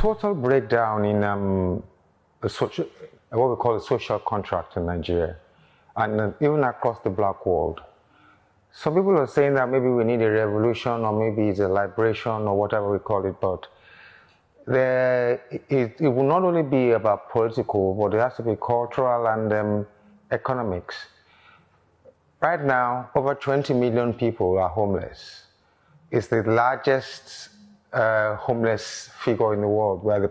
total breakdown in what we call a social contract in Nigeria, and even across the black world. Some people are saying that maybe we need a revolution, or maybe it's a liberation, or whatever we call it, but it will not only be about political, but it has to be cultural and economics. Right now, over 20 million people are homeless. It's the largest homeless figure in the world. We are the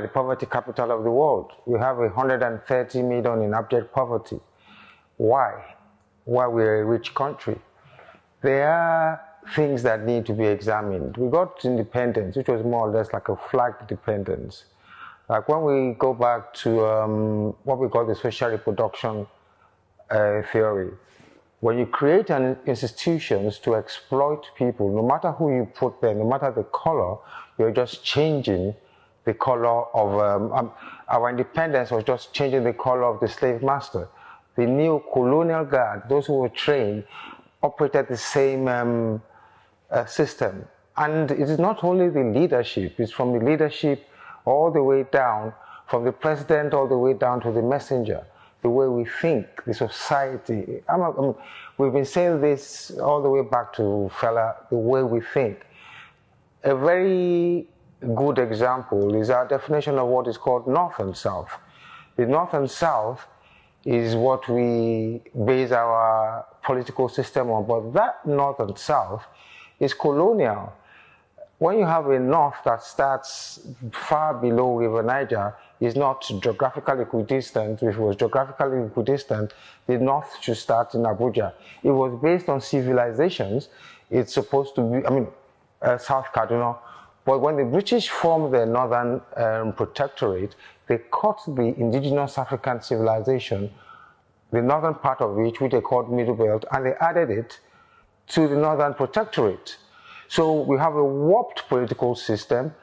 poverty capital of the world. We have 130 million in abject poverty. Why? Why we're a rich country? There are things that need to be examined. We got independence, which was more or less like a flag dependence. Like when we go back to what we call the social reproduction theory, when you create institutions to exploit people, no matter who you put there, no matter the color, you're just changing the color of our independence was just changing the color of the slave master. The new colonial guard, those who were trained, operated the same system. And it is not only the leadership, it's from the leadership all the way down, from the president all the way down to the messenger, the way we think, the society. We've been saying this all the way back to Fela, the way we think. A very good example is our definition of what is called North and South. The North and South is what we base our political system on, but that North and South is colonial. When you have a North that starts far below River Niger, is not geographically equidistant. If it was geographically equidistant, the North should start in Abuja. It was based on civilizations. It's supposed to be, South Kaduna. But when the British formed the Northern Protectorate, they cut the indigenous African civilization, the northern part of which they called Middle Belt, and they added it to the Northern Protectorate. So we have a warped political system,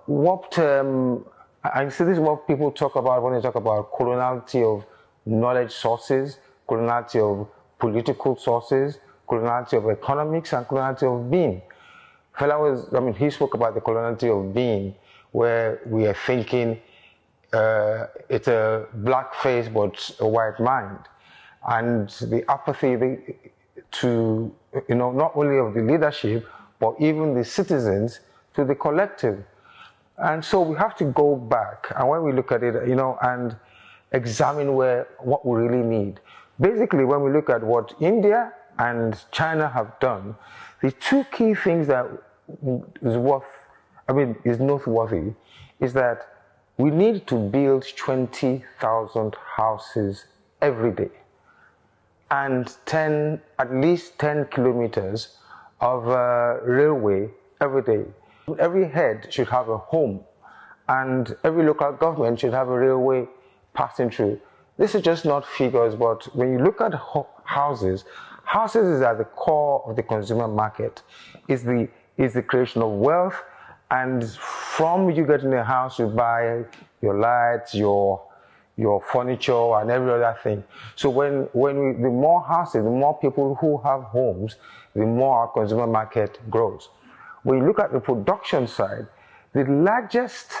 warped, and so this is what people talk about when they talk about coloniality of knowledge sources, coloniality of political sources, coloniality of economics, and coloniality of being. Fela he spoke about the coloniality of being, where we are thinking it's a black face but a white mind, and the apathy to not only of the leadership but even the citizens to the collective. And so we have to go back, and when we look at it, and examine what we really need. Basically, when we look at what India and China have done, the two key things that is noteworthy is that we need to build 20,000 houses every day and at least 10 kilometers of railway every day. Every head should have a home, and every local government should have a railway passing through. This is just not figures, but when you look at houses is at the core of the consumer market. Is the creation of wealth, and from you getting a house, you buy your lights, your furniture, and every other thing. So the more houses, the more people who have homes, the more our consumer market grows. When you look at the production side, the largest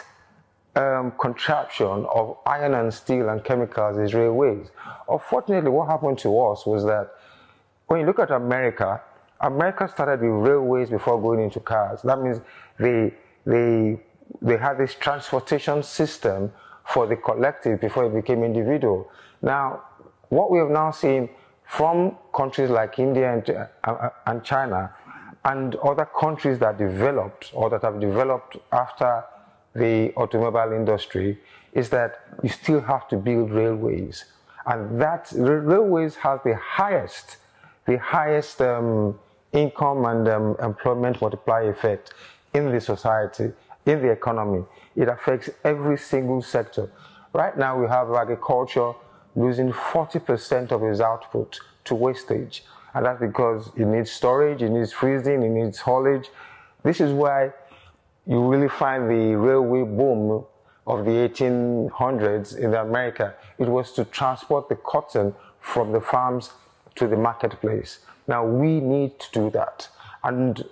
contraption of iron and steel and chemicals is railways. Unfortunately, what happened to us was that when you look at America started with railways before going into cars. That means they had this transportation system for the collective before it became individual. Now, what we have now seen from countries like India and China and other countries that developed or that have developed after the automobile industry is that you still have to build railways. And that railways have the highest income and employment multiplier effect in the society, in the economy. It affects every single sector. Right now we have agriculture losing 40% of its output to wastage. And that's because it needs storage, it needs freezing, it needs haulage. This is why you really find the railway boom of the 1800s in America. It was to transport the cotton from the farms to the marketplace. Now we need to do that. And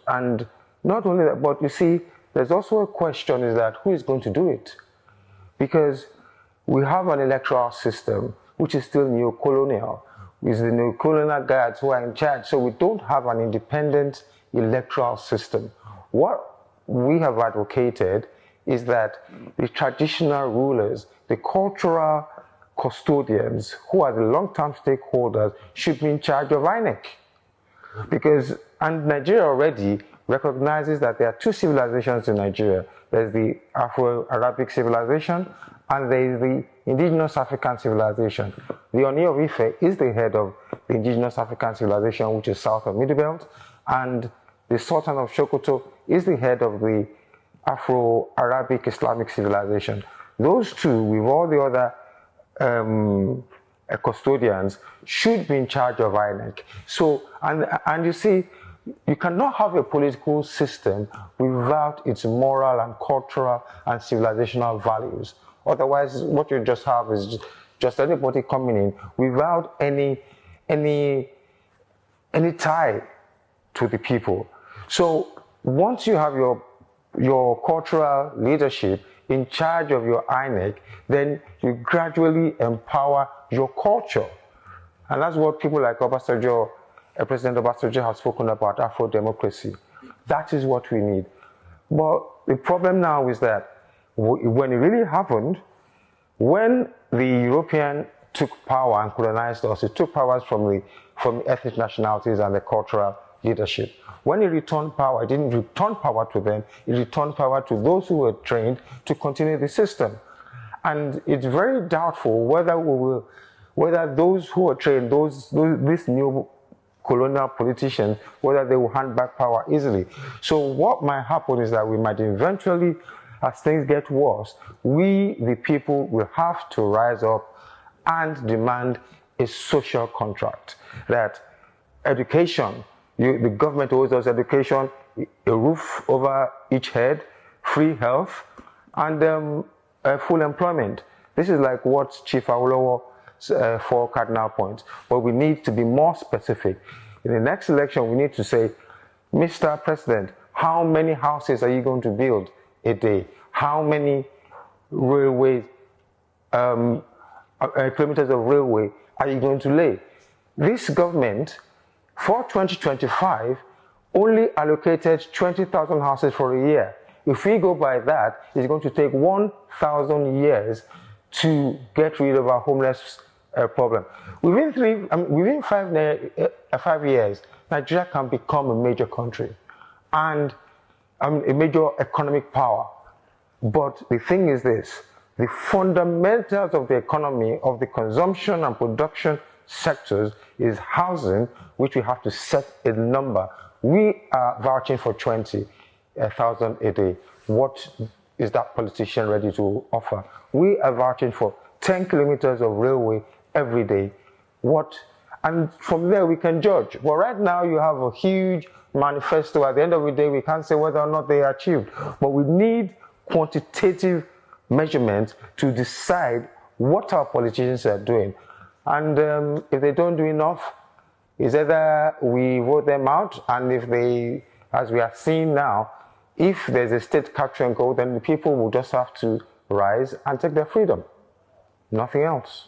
not only that, but you see, there's also a question is that who is going to do it? Because we have an electoral system which is still neo-colonial. It's the neo-colonial guards who are in charge, so we don't have an independent electoral system. What we have advocated is that the traditional rulers, the cultural custodians, who are the long-term stakeholders, should be in charge of INEC. And Nigeria already recognizes that there are two civilizations in Nigeria. There's the Afro-Arabic civilization and there is the indigenous African civilization. The Oni of Ife is the head of the indigenous African civilization, which is south of Middle Belt, and the Sultan of Sokoto is the head of the Afro-Arabic Islamic civilization. Those two, with all the other custodians, should be in charge of INEC. So, and you see, you cannot have a political system without its moral and cultural and civilizational values. Otherwise, what you just have is just anybody coming in without any tie to the people. So once you have your cultural leadership in charge of your INEC, then you gradually empower your culture. And that's what people like Obasanjo, President Obasanjo has spoken about, Afro-democracy. That is what we need. But the problem now is that when it really happened, when the European took power and colonized us, it took powers from ethnic nationalities and the cultural leadership. When it returned power, it didn't return power to them, it returned power to those who were trained to continue the system. And it's very doubtful whether those who are trained, these new colonial politicians, whether they will hand back power easily. So what might happen is that we might eventually, as things get worse, we, the people, will have to rise up and demand a social contract. That education, the government owes us education, a roof over each head, free health, and full employment. This is like what Chief Awolowo's 4 cardinal points. But we need to be more specific. In the next election, we need to say, Mr. President, how many houses are you going to build a day? How many railways, kilometers of railway are you going to lay? This government, for 2025, only allocated 20,000 houses for a year. If we go by that, it's going to take 1,000 years to get rid of our homeless problem. Within 5 years, Nigeria can become a major country and a major economic power. But the thing is this, the fundamentals of the economy, of the consumption and production sectors is housing, which we have to set a number. We are vouching for 20,000 a day. What is that politician ready to offer? We are vouching for 10 kilometers of railway every day. And from there we can judge. But right now you have a huge manifesto. At the end of the day, we can't say whether or not they are achieved. But we need quantitative measurements to decide what our politicians are doing. And if they don't do enough, it's either we vote them out, and if they, as we are seeing now, if there's a state capture and go, then the people will just have to rise and take their freedom. Nothing else.